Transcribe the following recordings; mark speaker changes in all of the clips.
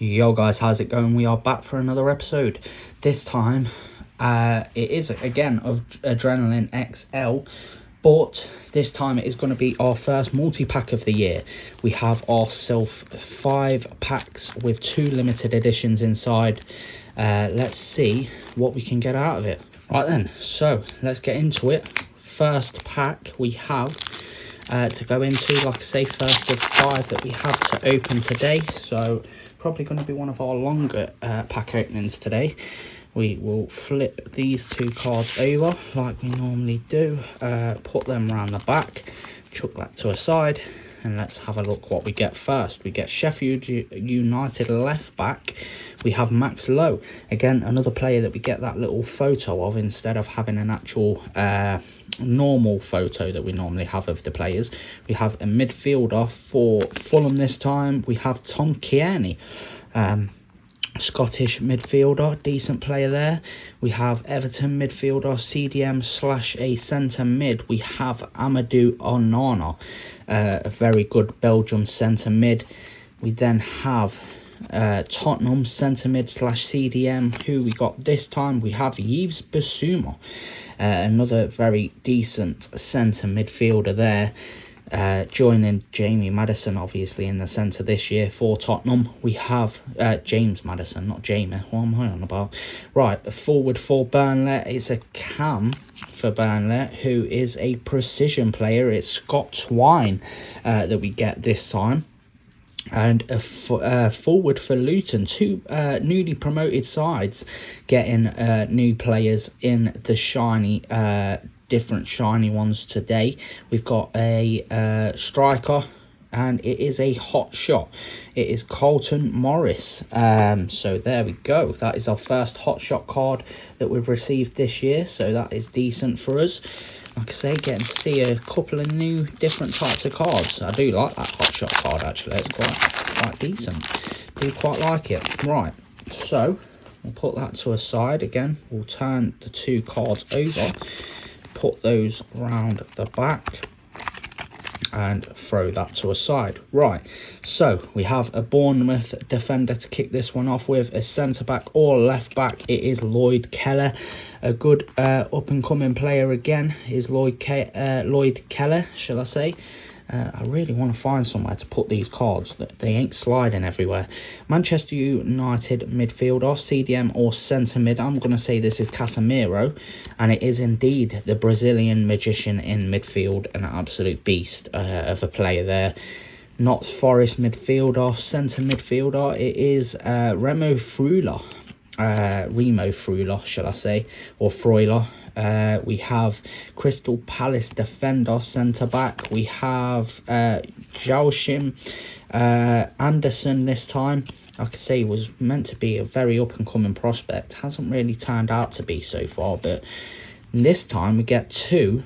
Speaker 1: Yo guys, how's it going? We are back for another episode. This time it is again of Adrenalyn XL, but this time it is going to be our first multi-pack of the year. We have ourselves 5 packs with 2 limited editions inside. Let's see what we can get out of it. Right then, so let's get into it. First pack we have to go into, like I say, first of 5 that we have to open today. So probably going to be one of our longer pack openings today. We will flip these 2 cards over like we normally do, put them around the back, chuck that to a side, and let's have a look what we get first. We get Sheffield United left back. We have Max Lowe, again another player that we get that little photo of instead of having an actual normal photo that we normally have of the players. We have a midfielder for Fulham this time. We have Tom Kearney, Scottish midfielder, decent player there. We have Everton midfielder, CDM / a centre mid. We have Amadou Onana, a very good Belgium centre mid. We then have Tottenham centre mid / CDM. Who we got this time? We have Yves Bissouma, another very decent centre midfielder there. Joining Jamie Maddison obviously in the centre this year for Tottenham. We have James Maddison, not Jamie. What am I on about? Right, forward for Burnley. It's a cam for Burnley who is a precision player. It's Scott Twine that we get this time. And a forward for Luton. 2 newly promoted sides getting new players in the shiny different shiny ones today. We've got a striker, and it is a hot shot. It is Carlton Morris. So there we go. That is our first hot shot card that we've received this year, so that is decent for us. Like I say, getting to see a couple of new different types of cards. I do like that hot shot card actually. It's quite decent. Do quite like it. Right, so we'll put that to a side again. We'll turn the 2 cards over, put those round the back, and throw that to a side. Right, so we have a Bournemouth defender to kick this one off with. A centre back or left back, it is Lloyd Keller. A good up and coming player again is Lloyd Keller, shall I say. I really want to find somewhere to put these cards. They ain't sliding everywhere. Manchester United midfielder, CDM or centre mid. I'm going to say this is Casemiro. And it is indeed the Brazilian magician in midfield. An absolute beast of a player there. Notts Forest midfielder, centre midfielder. It is Remo Freuler. Remo Freuler, shall I say. Or Freuler. We have Crystal Palace defender, centre back. We have Joachim Anderson this time. Like I say, was meant to be a very up and coming prospect. Hasn't really turned out to be so far, but this time we get 2.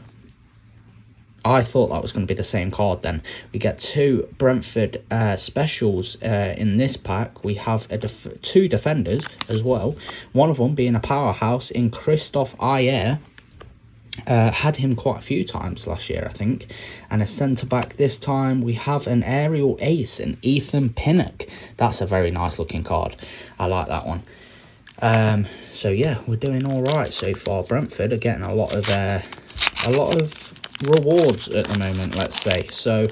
Speaker 1: I thought that was going to be the same card then. We get 2 Brentford specials in this pack. We have 2 defenders as well. One of them being a powerhouse in Christophe Ayer. Had him quite a few times last year, I think. And a centre-back this time. We have an aerial ace in Ethan Pinnock. That's a very nice looking card. I like that one. So yeah, we're doing all right so far. Brentford are getting a lot of rewards at the moment, let's say. So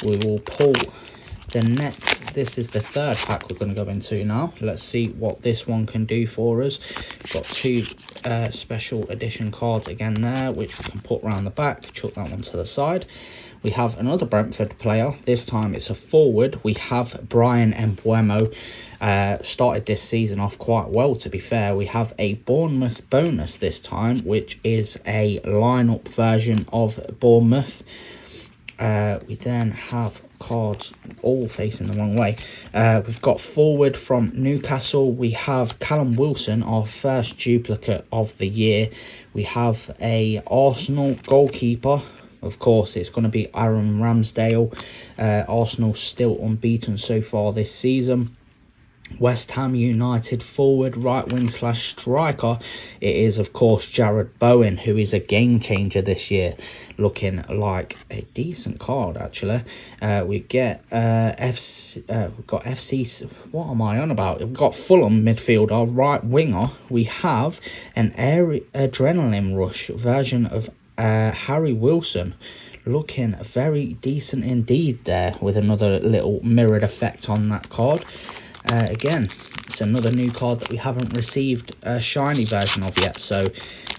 Speaker 1: we will pull the next. This is the 3rd pack we're going to go into now. Let's see what this one can do for us. Got 2 special edition cards again there, which we can put around the back. Chuck that one to the side. We have another Brentford player. This time it's a forward. We have Brian Mbeumo. Started this season off quite well, to be fair. We have a Bournemouth bonus this time, which is a lineup version of Bournemouth. We then have cards all facing the wrong way. We've got forward from Newcastle. We have Callum Wilson, our first duplicate of the year. We have a Arsenal goalkeeper. Of course, it's going to be Aaron Ramsdale. Arsenal still unbeaten so far this season. West Ham United forward, right wing slash striker, it is of course Jared Bowen, who is a game changer this year, looking like a decent card actually. We get we've got FC, what am I on about? We've got Fulham midfielder, right winger. We have an Adrenalyn Rush version of Harry Wilson, looking very decent indeed there, with another little mirrored effect on that card. Again, it's another new card that we haven't received a shiny version of yet, so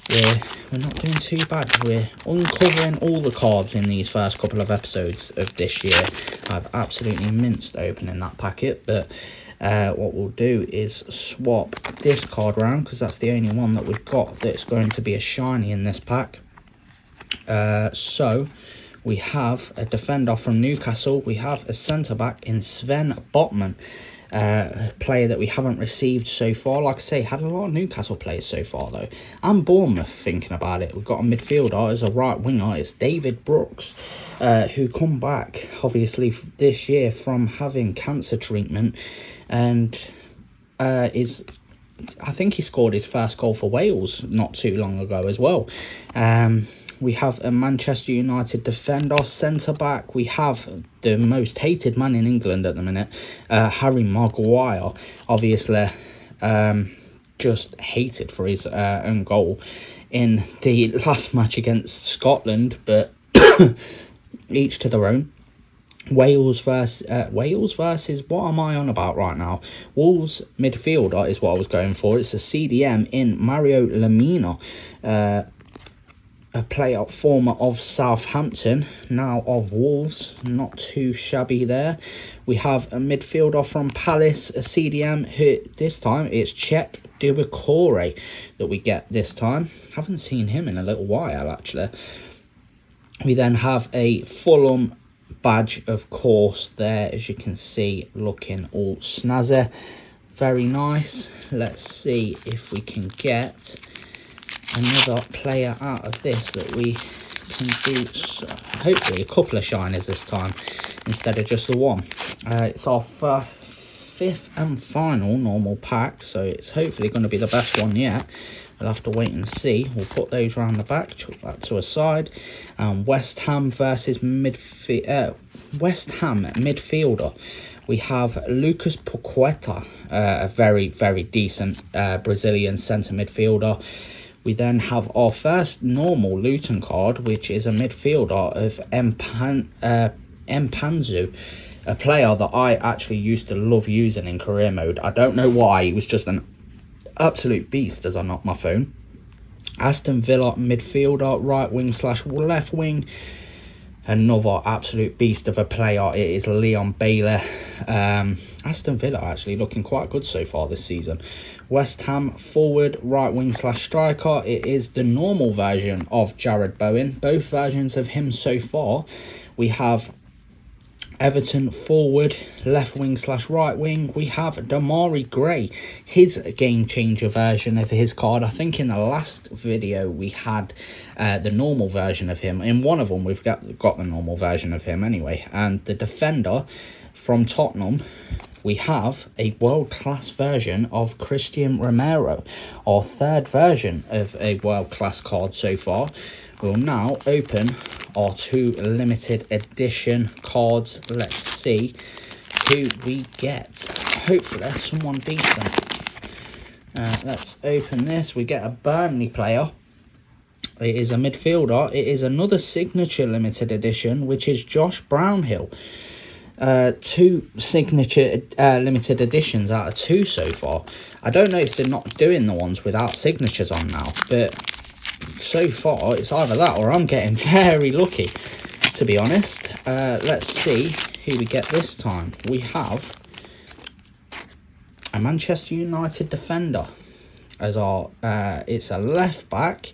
Speaker 1: we're not doing too bad. We're uncovering all the cards in these first couple of episodes of this year. I've absolutely minced opening that packet, but what we'll do is swap this card around, because that's the only one that we've got that's going to be a shiny in this pack. So we have a defender from Newcastle. We have a centre-back in Sven Botman, a player that we haven't received so far. Like I say, had a lot of Newcastle players so far though, and Bournemouth, thinking about it. We've got a midfielder as a right winger. It's David Brooks, who come back obviously this year from having cancer treatment, and I think he scored his first goal for Wales not too long ago as well. We have a Manchester United defender, centre-back. We have the most hated man in England at the minute, Harry Maguire. Obviously, just hated for his own goal in the last match against Scotland, but each to their own. Wales versus what am I on about right now? Wolves midfielder is what I was going for. It's a CDM in Mario Lemina, a player former of Southampton, now of Wolves. Not too shabby there. We have a midfielder from Palace, a CDM, who this time it's Czech Dubacore that we get this time. Haven't seen him in a little while actually. We then have a Fulham badge, of course, there, as you can see, looking all snazzy. Very nice. Let's see if we can get another player out of this that we can do, hopefully a couple of shiners this time instead of just the one. It's our fifth and final normal pack, so it's hopefully going to be the best one yet. We'll have to wait and see. We'll put those around the back, chuck that to a side. West Ham versus West Ham midfielder. We have Lucas Paqueta, a very, very decent Brazilian centre midfielder. We then have our first normal Luton card, which is a midfielder of Mpanzu, a player that I actually used to love using in career mode. I don't know why, he was just an absolute beast as I knocked my phone. Aston Villa midfielder, right wing slash left wing. Another absolute beast of a player, it is Leon Bailey. Aston Villa actually looking quite good so far this season. West Ham forward, right wing slash striker, it is the normal version of Jared Bowen. Both versions of him so far. We have Everton forward, left wing slash right wing. We have Damari Gray, his game changer version of his card. I think in the last video we had the normal version of him. In one of them we've got the normal version of him anyway. And the defender from Tottenham, we have a world-class version of Christian Romero, our third version of a world-class card so far. We'll now open our two limited edition cards. Let's see who we get. Hopefully someone decent. Let's open this. We get a Burnley player. It is a midfielder. It is another signature limited edition, which is Josh Brownhill. Two signature limited editions out of two so far. I don't know if they're not doing the ones without signatures on now, but so far it's either that or I'm getting very lucky, to be honest. Let's see who we get this time. We have a Manchester United defender as our it's a left back.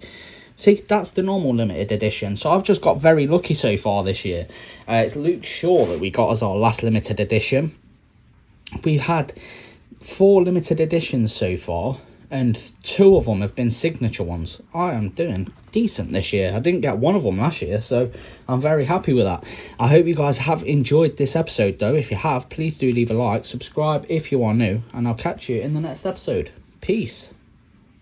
Speaker 1: See, that's the normal limited edition. So I've just got very lucky so far this year. It's Luke Shaw that we got as our last limited edition. We had 4 limited editions so far. and 2 of them have been signature ones. I am doing decent this year. I didn't get one of them last year, so I'm very happy with that. I hope you guys have enjoyed this episode though. If you have, please do leave a like, subscribe if you are new, and I'll catch you in the next episode. Peace.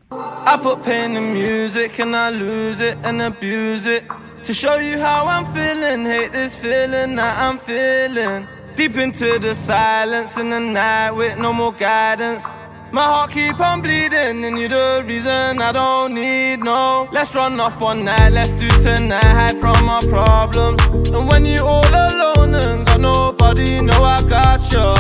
Speaker 2: I put pain in music and I lose it and abuse it to show you how I'm feeling. Hate this feeling that I'm feeling. Deep into the silence in the night with no more guidance. My heart keep on bleeding and you're the reason I don't need no. Let's run off one night, let's do tonight, hide from our problems. And when you're all alone and got nobody, know I got you.